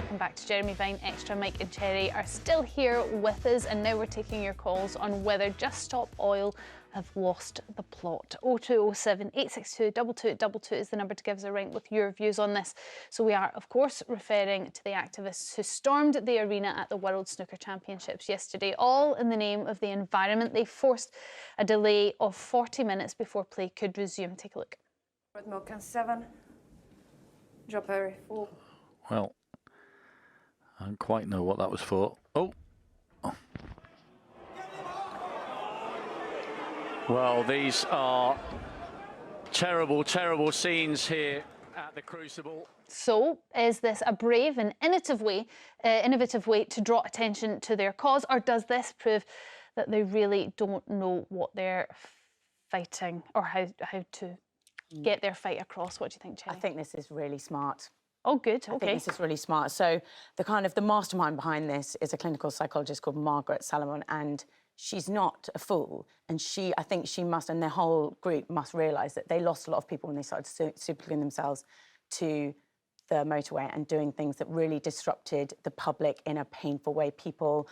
Welcome back to Jeremy Vine Extra. Mike and Cherry are still here with us, and now we're taking your calls on whether Just Stop Oil have lost the plot. 0207 862 2222 is the number to give us a ring with your views on this. So we are, of course, referring to the activists who stormed the arena at the World Snooker Championships yesterday, all in the name of the environment. They forced a delay of 40 minutes before play could resume. Take a look. Red Milk 7. Drop area 4. Well, I don't quite know what that was for. Oh. Well, these are terrible, terrible scenes here at the Crucible. So, is this a brave and innovative way to draw attention to their cause, or does this prove that they really don't know what they're fighting or how to get their fight across? What do you think, Cherry? I think this is really smart. Oh, good. Okay. I think this is really smart. So the mastermind behind this is a clinical psychologist called Margaret Salomon, and she's not a fool. And I think she must, and their whole group must realise that they lost a lot of people when they started supergluing themselves to the motorway and doing things that really disrupted the public in a painful way. People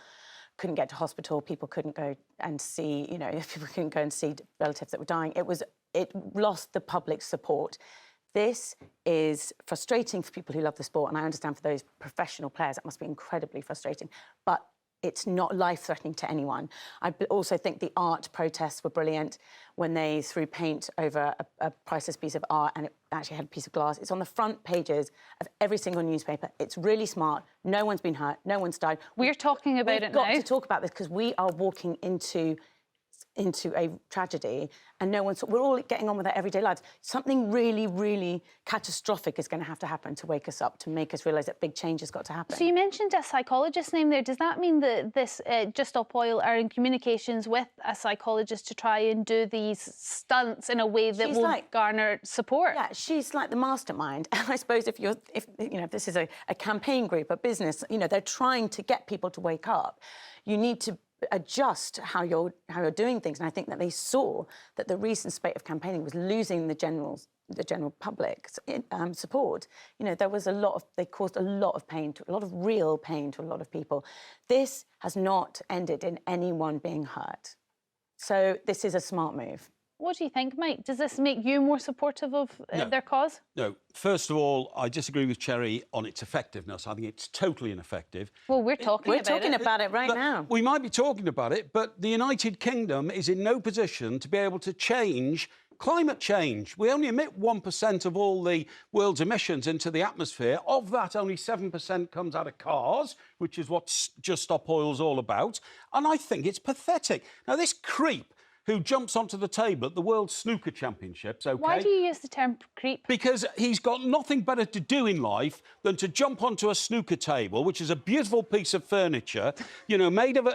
couldn't get to hospital. People couldn't go and see, people couldn't go and see relatives that were dying. It lost the public's support. This is frustrating for people who love the sport, and I understand for those professional players that must be incredibly frustrating, but it's not life-threatening to anyone. I also think the art protests were brilliant when they threw paint over a priceless piece of art and it actually had a piece of glass. It's on the front pages of every single newspaper. It's really smart. No one's been hurt. No one's died. We're talking about it now. We've got to talk about this because we are walking into a tragedy, and we're all getting on with our everyday lives. Something really, really catastrophic is going to happen to wake us up, to make us realise that big change has got to happen. So you mentioned a psychologist's name there. Does that mean that this Just Stop Oil are in communications with a psychologist to try and do these stunts in a way that will garner support? Yeah, she's like the mastermind. And I suppose if this is a campaign group, a business, they're trying to get people to wake up. You need to adjust how you're doing things, and I think that they saw that the recent spate of campaigning was losing the general public support. There was they caused a lot of pain, a lot of real pain to a lot of people. This has not ended in anyone being hurt, so this is a smart move. What do you think, Mike? Does this make you more supportive of their cause? No. First of all, I disagree with Cherry on its effectiveness. I think it's totally ineffective. Well, we're talking about it right now. We might be talking about it, but the United Kingdom is in no position to be able to change climate change. We only emit 1% of all the world's emissions into the atmosphere. Of that, only 7% comes out of cars, which is what Just Stop Oil is all about. And I think it's pathetic. Now, this creep who jumps onto the table at the World Snooker Championships, OK? Why do you use the term creep? Because he's got nothing better to do in life than to jump onto a snooker table, which is a beautiful piece of furniture, made of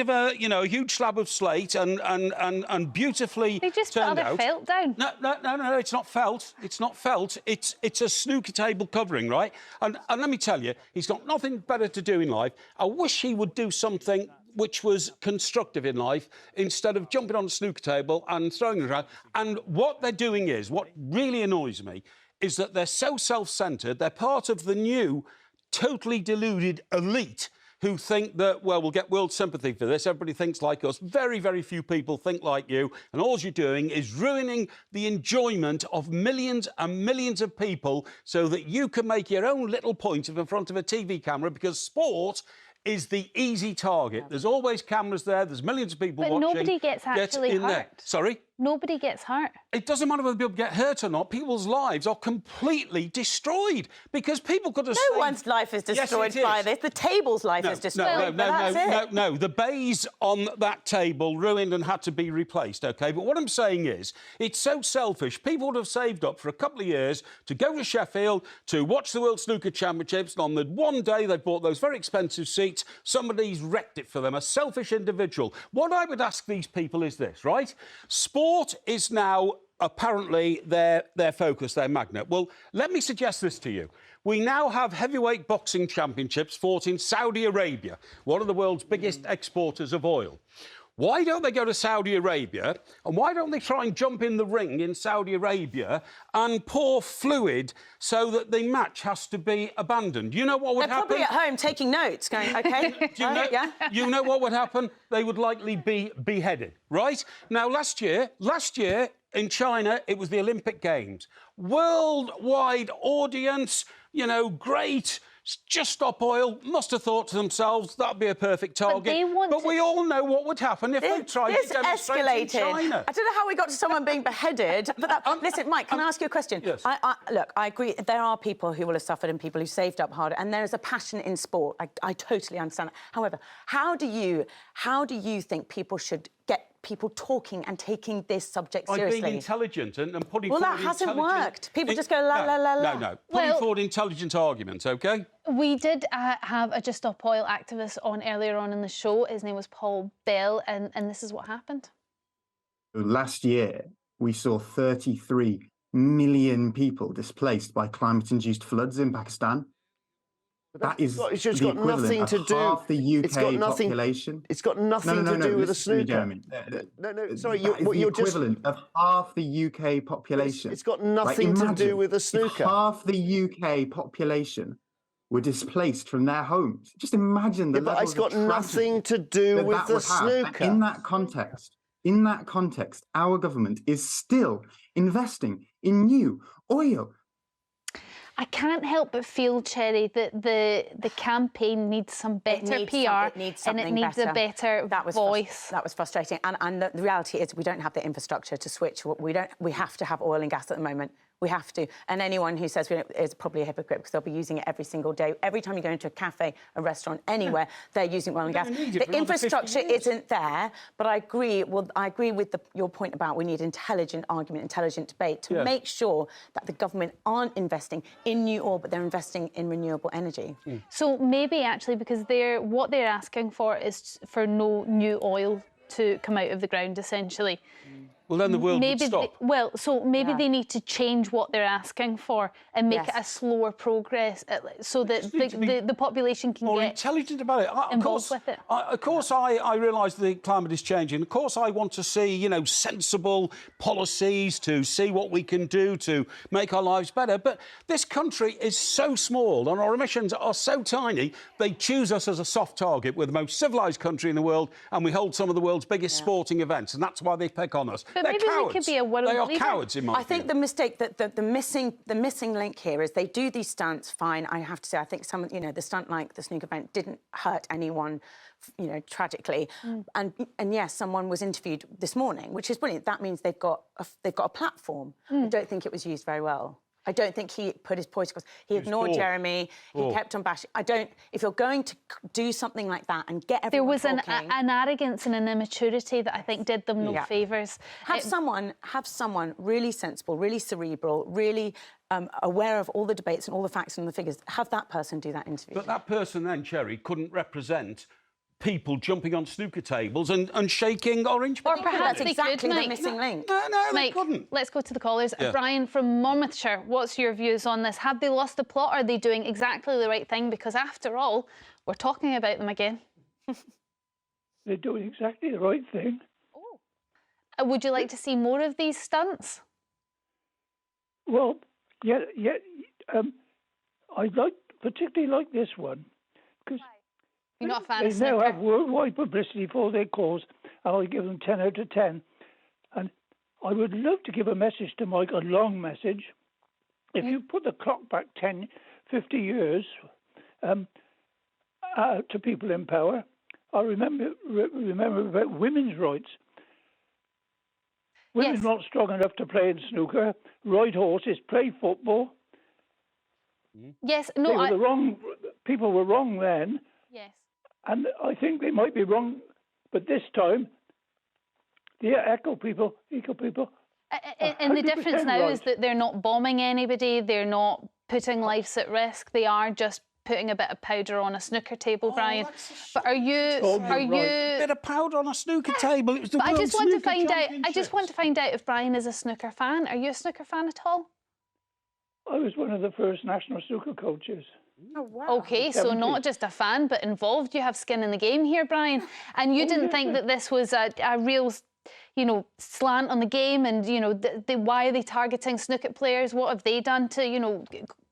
a huge slab of slate and beautifully They just put other felt down. No, it's not felt. It's not felt. It's a snooker table covering, right? And let me tell you, he's got nothing better to do in life. I wish he would do something which was constructive in life, instead of jumping on a snooker table and throwing it around. And what they're doing what really annoys me, is that they're so self-centred. They're part of the new, totally deluded elite who think that, well, we'll get world sympathy for this. Everybody thinks like us. Very, very few people think like you. And all you're doing is ruining the enjoyment of millions and millions of people so that you can make your own little point in front of a TV camera, because sport is the easy target. There's always cameras there. There's millions of people watching. But nobody gets actually hurt. There. Sorry? Nobody gets hurt. It doesn't matter whether people get hurt or not. People's lives are completely destroyed because people could have No one's life is destroyed by this. The table's life is destroyed. No. The bays on that table ruined and had to be replaced, OK? But what I'm saying is, it's so selfish. People would have saved up for a couple of years to go to Sheffield to watch the World Snooker Championships, and on the one day they bought those very expensive seats, somebody's wrecked it for them, a selfish individual. What I would ask these people is this, right? Sport is now apparently their focus, their magnet. Well, let me suggest this to you. We now have heavyweight boxing championships fought in Saudi Arabia, one of the world's biggest exporters of oil. Why don't they go to Saudi Arabia, and why don't they try and jump in the ring in Saudi Arabia and pour fluid so that the match has to be abandoned? You know what would happen? They're probably at home taking notes, going, OK, you know what would happen? They would likely be beheaded, right? Now, last year in China, it was the Olympic Games. Worldwide audience, you know, great. Just stop oil. Must have thought to themselves that'd be a perfect target. But we all know what would happen if they tried to demonstrate in China. I don't know how we got to someone being beheaded. But listen, Mike, can I ask you a question? Yes. Look, I agree. There are people who will have suffered and people who saved up harder, and there is a passion in sport. I totally understand that. However, how do you think people should get people talking and taking this subject seriously? By being intelligent and putting forward... Well, that hasn't worked. People just go la, la, la, la. No. Putting forward intelligent arguments, OK? We did have a Just Stop Oil activist on earlier on in the show. His name was Paul Bell, and this is what happened. Last year, we saw 33 million people displaced by climate-induced floods in Pakistan. That is it's just got nothing to do. Half the UK population. It's got nothing to do with the snooker. No, sorry, you're just equivalent of half the UK population. It's got nothing to do with the snooker. Half the UK population were displaced from their homes. Just imagine the but it's got nothing to do with the snooker. In that context, our government is still investing in new oil. I can't help but feel, Cherry, that the campaign needs some better PR and it needs a better voice. That was frustrating. And the reality is we don't have the infrastructure to switch. We have to have oil and gas at the moment. We have to. And anyone who says we don't is probably a hypocrite because they'll be using it every single day. Every time you go into a cafe, a restaurant, anywhere, they're using oil and gas. The infrastructure isn't there, but I agree with your point about we need intelligent argument, intelligent debate to make sure that the government aren't investing in new oil, but they're investing in renewable energy. So maybe actually because what they're asking for is for no new oil to come out of the ground, essentially. Well, then the world would stop. Maybe they need to change what they're asking for and make it a slower progress so that the population can more get intelligent about it. Involved with it. Of course, I realise the climate is changing. Of course, I want to see, you know, sensible policies to see what we can do to make our lives better. But this country is so small and our emissions are so tiny, they choose us as a soft target. We're the most civilised country in the world and we hold some of the world's biggest sporting events, and that's why they pick on us. But maybe we could be a world leader. They are cowards, in my view. I think the mistake that the missing link here is they do these stunts fine. I have to say, I think the stunt like the snooker event didn't hurt anyone, you know, tragically. And yes, someone was interviewed this morning, which is brilliant. That means they've got a platform. I don't think it was used very well. I don't think he put his point across. He ignored Jeremy. He kept on bashing. If you're going to do something like that and get everyone talking... There was an arrogance and an immaturity that I think did them no favours. Have someone really sensible, really cerebral, really aware of all the debates and all the facts and the figures. Have that person do that interview. But that person then, Cherry, couldn't represent people jumping on snooker tables and shaking orange... Or perhaps that's exactly the missing link. No, Mike, they couldn't. Let's go to the callers. Brian from Monmouthshire, what's your views on this? Have they lost the plot? Are they doing exactly the right thing? Because after all, we're talking about them again. They're doing exactly the right thing. Oh. Would you like to see more of these stunts? Well, I particularly like this one because you're not a fan of they now snooker? have worldwide publicity for their cause, and I give them 10 out of 10. And I would love to give a message to Mike, a long message. If you put the clock back 10, 50 years to people in power, I remember about women's rights. Women not strong enough to play in snooker, ride horses, play football. Yes, no, people were wrong then. Yes. And I think they might be wrong, but this time, the eco people. And the difference now is that they're not bombing anybody, they're not putting lives at risk, they are just putting a bit of powder on a snooker table, Brian. But are you... A bit of powder on a snooker table. It was the But I World just want to Snooker find out if Brian is a snooker fan. Are you a snooker fan at all? I was one of the first national snooker coaches. Oh, wow. Okay, so not just a fan, but involved. You have skin in the game here, Brian. And you didn't think that this was a real, you know, slant on the game, and, you know, why are they targeting snooker players? What have they done to, you know,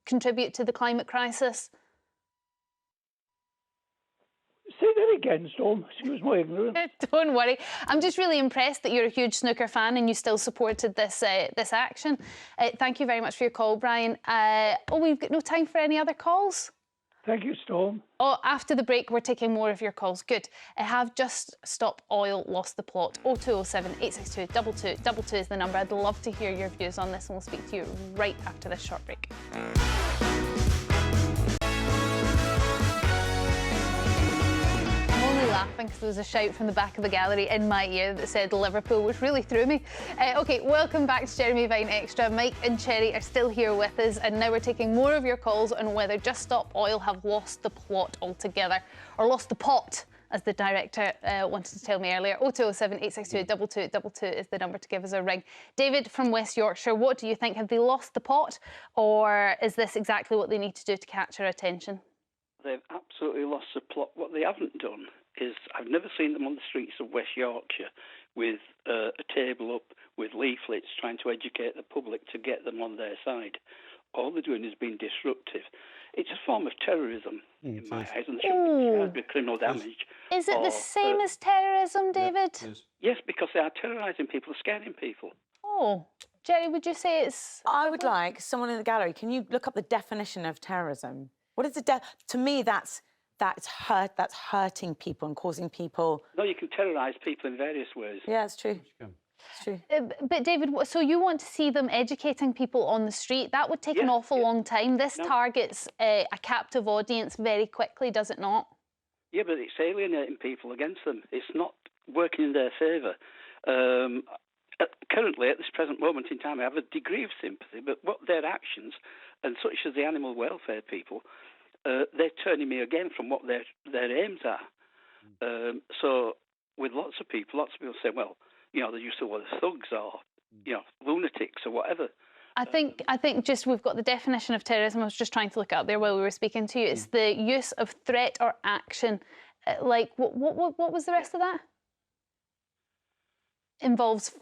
contribute to the climate crisis? Say that again, Storm. Excuse my ignorance. Don't worry. I'm just really impressed that you're a huge snooker fan and you still supported this this action. Thank you very much for your call, Brian. Oh, we've got no time for any other calls? Thank you, Storm. Oh, after the break, we're taking more of your calls. Good. Have Just Stop Oil lost the plot? 0207 862 2222 is the number. I'd love to hear your views on this, and we'll speak to you right after this short break. Laughing because there was a shout from the back of the gallery in my ear that said Liverpool, which really threw me. OK, welcome back to Jeremy Vine Extra. Mike and Cherry are still here with us, and now we're taking more of your calls on whether Just Stop Oil have lost the plot altogether, or lost the pot, as the director wanted to tell me earlier. 0207 862 2222 is the number to give us a ring. David from West Yorkshire, what do you think? Have they lost the pot, or is this exactly what they need to do to catch our attention? They've absolutely lost the plot. What they haven't done is, I've never seen them on the streets of West Yorkshire with a table up with leaflets trying to educate the public to get them on their side. All they're doing is being disruptive. It's a form of terrorism in my eyes, and shouldn't be charged with criminal damage. Is it the same as terrorism, David? Yes, because they are terrorising people, scaring people. Oh, Jerry, would you say it's... I would like someone in the gallery, can you look up the definition of terrorism? What is to me, that's hurting people and causing people... No, you can terrorise people in various ways. Yeah, it's true. It's true. But David, so you want to see them educating people on the street? That would take an awful long time. This targets a captive audience very quickly, does it not? Yeah, but it's alienating people against them. It's not working in their favour. Currently, at this present moment in time, I have a degree of sympathy, but what their actions, and such as the animal welfare people, they're turning me again from what their aims are. So with lots of people say, well, you know, they're used to what thugs or, you know, lunatics or whatever. I think just we've got the definition of terrorism. I was just trying to look up there while we were speaking to you. It's the use of threat or action. Like, what was the rest of that? Involves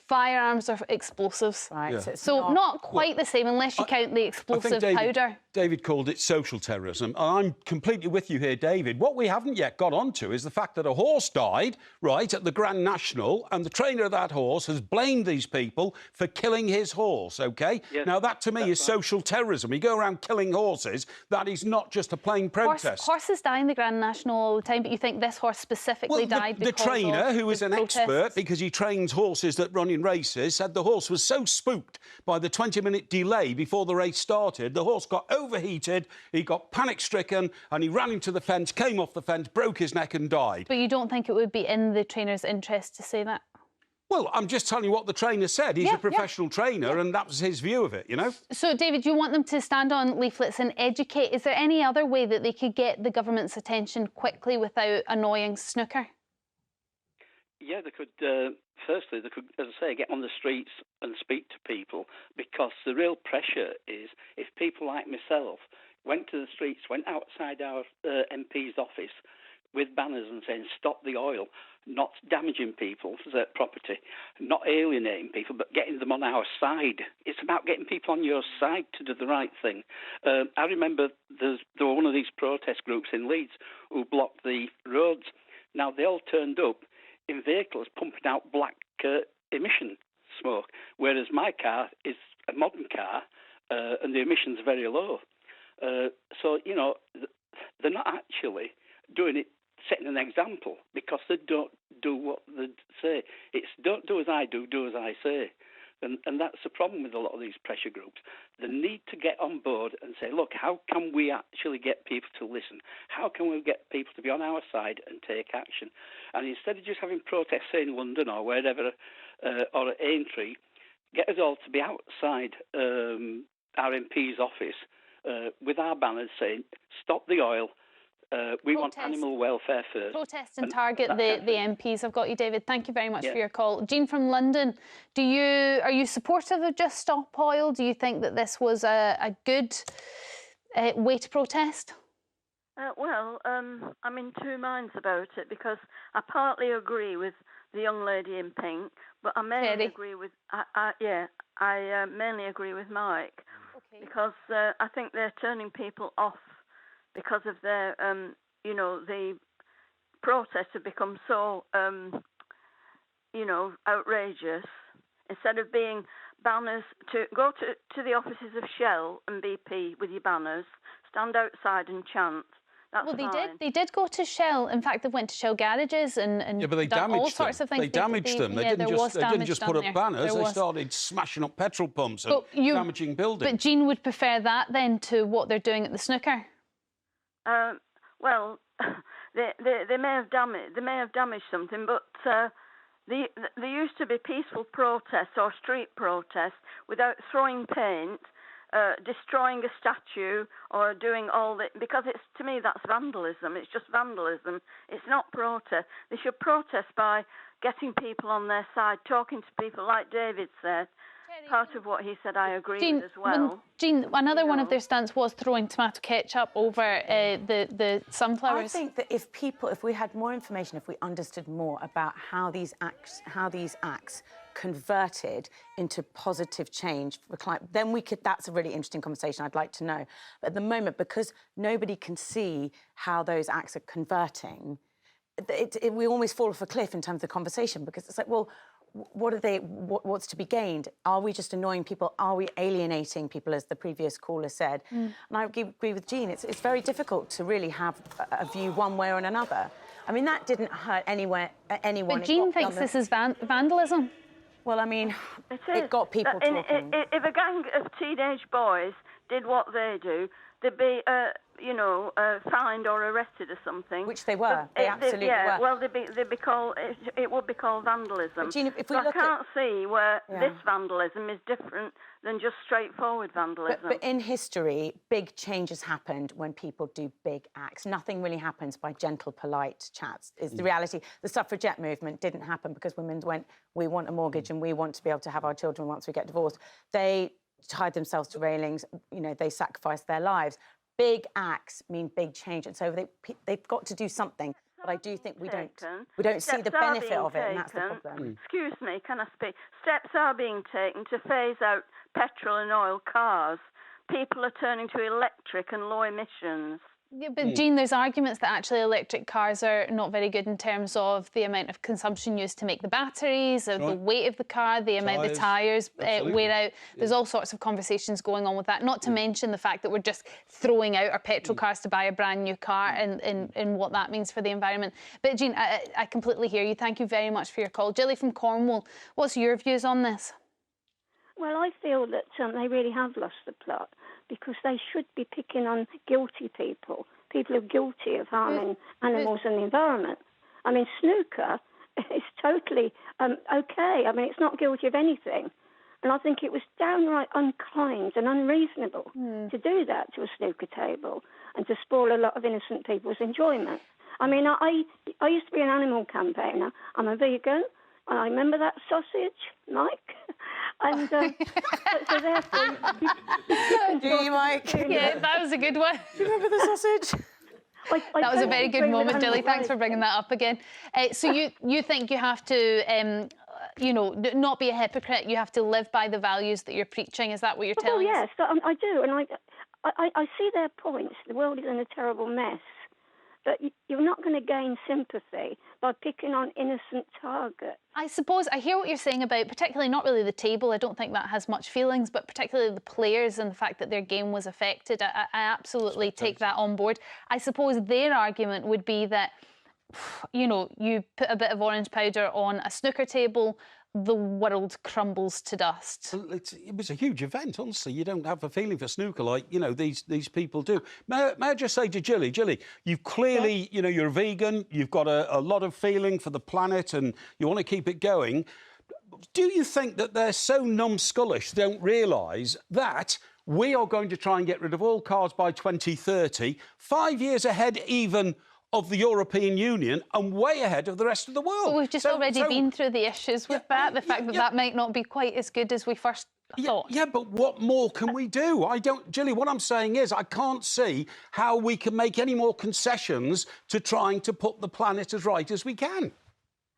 firearms or explosives. Right. Yeah. So not quite the same, unless you count the explosive powder. David called it social terrorism. I'm completely with you here, David. What we haven't yet got onto is the fact that a horse died, right, at the Grand National, and the trainer of that horse has blamed these people for killing his horse, OK? Yes, now, that, to me, is social terrorism. You go around killing horses, that is not just a plain protest. Horses die in the Grand National all the time, but you think this horse specifically died because the trainer, who is an expert, because he trains horses that run in races, said the horse was so spooked by the 20-minute delay before the race started, the horse got overheated, he got panic-stricken, and he ran into the fence, came off the fence, broke his neck and died. But you don't think it would be in the trainer's interest to say that? Well, I'm just telling you what the trainer said. He's a professional trainer, and that was his view of it, you know? So, David, you want them to stand on leaflets and educate. Is there any other way that they could get the government's attention quickly without annoying snooker? Yeah, they could. Firstly, they could, as I say, get on the streets and speak to people, because the real pressure is if people like myself went to the streets, went outside our MP's office with banners and saying, stop the oil, not damaging people's property, not alienating people, but getting them on our side. It's about getting people on your side to do the right thing. I remember there were one of these protest groups in Leeds who blocked the roads. Now, they all turned up in vehicles pumping out black emission smoke, whereas my car is a modern car and the emissions are very low. So, you know, they're not actually doing it, setting an example, because they don't do what they say. It's don't do as I do, do as I say. And that's the problem with a lot of these pressure groups. They need to get on board and say, look, how can we actually get people to listen? How can we get people to be on our side and take action? And instead of just having protests in London or wherever, or at Aintree, get us all to be outside our MP's office with our banners saying, stop the oil, we want animal welfare first. Protest and target the MPs. I've got you, David. Thank you very much for your call. Jean from London, are you supportive of Just Stop Oil? Do you think that this was a good way to protest? Well, I'm in two minds about it, because I partly agree with the young lady in pink, but I mainly agree with I mainly agree with Mike, because I think they're turning people off because of their you know, the protests have become so you know, outrageous. Instead of being banners, to go to the offices of Shell and BP with your banners, stand outside and chant. That's well, fine. They did go to Shell. In fact, they went to Shell garages and yeah, but they done all damaged sorts them. of things. They damaged them. They didn't just put up banners. They started smashing up petrol pumps and damaging buildings. But Jean would prefer that then to what they're doing at the snooker. Well, they may have damaged something, but there used to be peaceful protests or street protests without throwing paint, destroying a statue, or doing all that, because it's, to me, that's vandalism. It's just vandalism. It's not protest. They should protest by getting people on their side, talking to people, like David said. Part of what he said I agree with as well. Jean, another one of their stunts was throwing tomato ketchup over the sunflowers. I think that if we had more information, if we understood more about how these acts converted into positive change for climate, then we could. That's a really interesting conversation. I'd like to know. But at the moment, because nobody can see how those acts are converting, we almost fall off a cliff in terms of the conversation, because it's like, well, what's to be gained? Are we just annoying people? Are we alienating people, as the previous caller said? And I agree with Jean. It's very difficult to really have a view one way or another. I mean, that didn't hurt anyone. But Jean thinks this is vandalism. Well, I mean, it got people talking. If a gang of teenage boys did what they do, they'd be, you know, fined or arrested or something. Which they were. They absolutely were. Well, they'd be called. It would be called vandalism. But Jean, if we I can't see where this vandalism is different than just straightforward vandalism. But in history, big changes happened when people do big acts. Nothing really happens by gentle, polite chats. Is the reality. The suffragette movement didn't happen because women went, we want a mortgage and we want to be able to have our children once we get divorced. They tied themselves to railings, you know, they sacrificed their lives. Big acts mean big change, and so they've got to do something. But I do think we don't see the benefit of it, and that's the problem. Excuse me, can I speak? Steps are being taken to phase out petrol and oil cars. People are turning to electric and low emissions. Yeah, but Jean, there's arguments that actually electric cars are not very good in terms of the amount of consumption used to make the batteries, the weight of the car, the amount the tyres wear out. There's all sorts of conversations going on with that, not to mention the fact that we're just throwing out our petrol cars to buy a brand new car and what that means for the environment. But Jean, I completely hear you. Thank you very much for your call. Jilly from Cornwall, what's your views on this? Well, I feel that they really have lost the plot, because they should be picking on guilty people who are guilty of harming animals and the environment. I mean, snooker is totally okay. I mean, it's not guilty of anything. And I think it was downright unkind and unreasonable to do that to a snooker table and to spoil a lot of innocent people's enjoyment. I mean, I used to be an animal campaigner. I'm a vegan. I remember that sausage, Mike. And so therefore... Do you, Mike? Yeah, that was a good one. Do you remember the sausage? That was a very good moment, Jilly. Thanks for bringing that up again. So you think you have to, you know, not be a hypocrite. You have to live by the values that you're preaching. Is that what you're telling us? Yes, I do. And I see their points. The world is in a terrible mess. But you're not going to gain sympathy by picking on innocent targets. I suppose I hear what you're saying about, particularly not really the table. I don't think that has much feelings, but particularly the players and the fact that their game was affected. I absolutely take that on board. I suppose their argument would be that, you know, you put a bit of orange powder on a snooker table, the world crumbles to dust. Well, it was a huge event, honestly. You don't have a feeling for snooker like, you know, these people do. May I just say to Jilly, you've clearly, you know, you're a vegan, you've got a lot of feeling for the planet and you want to keep it going. Do you think that they're so numbskullish they don't realise that we are going to try and get rid of all cars by 2030, 5 years ahead even of the European Union and way ahead of the rest of the world? But we've just already been through the issues with that, the fact that that might not be quite as good as we first thought. Yeah, but what more can we do? Gilly, what I'm saying is I can't see how we can make any more concessions to trying to put the planet as right as we can.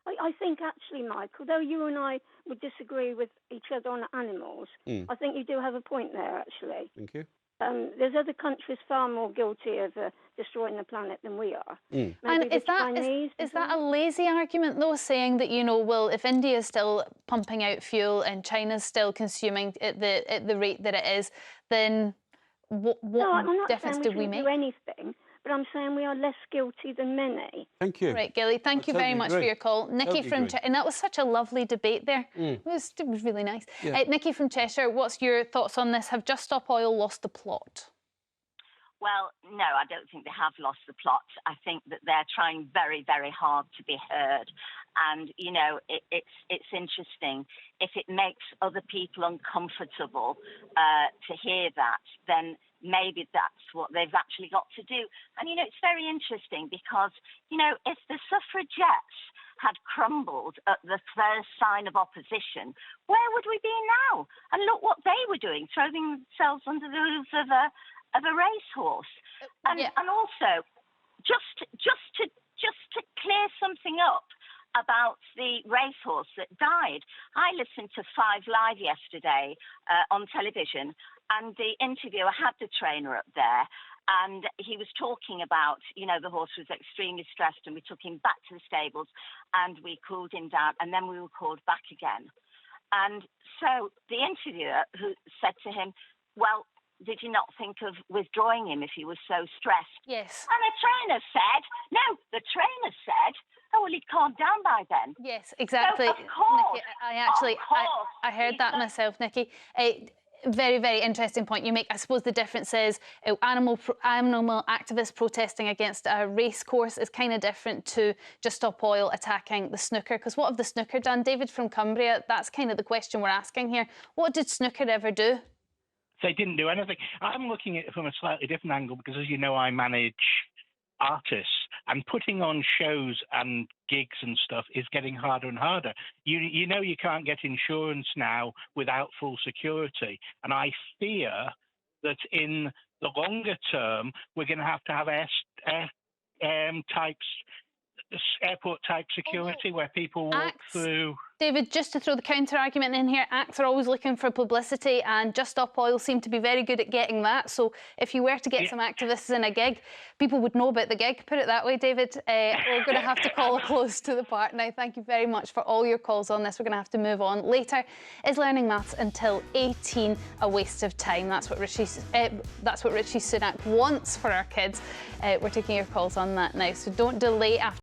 I think actually, Mike, although you and I would disagree with each other on animals, I think you do have a point there, actually. Thank you. There's other countries far more guilty of destroying the planet than we are. And is that a lazy argument, though, saying that, you know, well, if India is still pumping out fuel and China's still consuming at the rate that it is, then what difference do we make? No, I'm not saying we shouldn't do anything, but I'm saying we are less guilty than many. Thank you. Right, Gilly, thank you very much for your call. Nikki from Cheshire, and that was such a lovely debate there. It was really nice. Nikki from Cheshire, what's your thoughts on this? Have Just Stop Oil lost the plot? Well, no, I don't think they have lost the plot. I think that they're trying very, very hard to be heard. And, you know, it's interesting. If it makes other people uncomfortable to hear that, then maybe that's what they've actually got to do. And, you know, it's very interesting because, you know, if the suffragettes had crumbled at the first sign of opposition, where would we be now? And look what they were doing, throwing themselves under the hooves of a racehorse. And also, just to clear something up about the racehorse that died, I listened to 5 Live yesterday on television, and the interviewer had the trainer up there, and he was talking about, you know, the horse was extremely stressed, and we took him back to the stables, and we cooled him down, and then we were called back again. And so the interviewer who said to him, well, did you not think of withdrawing him if he was so stressed? Yes. And the trainer said, oh, well, he'd calmed down by then. Yes, exactly. So, of course, Nikki, I heard that myself, Nikki. Very, very interesting point you make. I suppose the difference is animal activists protesting against a race course is kind of different to Just Stop Oil attacking the snooker. Because what have the snooker done? David from Cumbria, that's kind of the question we're asking here. What did snooker ever do? They didn't do anything. I'm looking at it from a slightly different angle because, as you know, I manage artists, and putting on shows and gigs and stuff is getting harder and harder. You know you can't get insurance now without full security, and I fear that in the longer term we're going to have airport type security where people walk through. David, just to throw the counter argument in here, acts are always looking for publicity, and Just Stop Oil seem to be very good at getting that. So if you were to get some activists in a gig, people would know about the gig, put it that way, David. We're going to have to call a close to the part now. Thank you very much for all your calls on this. We're going to have to move on. Later is learning maths until 18, a waste of time. That's what Rishi Sunak wants for our kids. We're taking your calls on that now, so don't delay after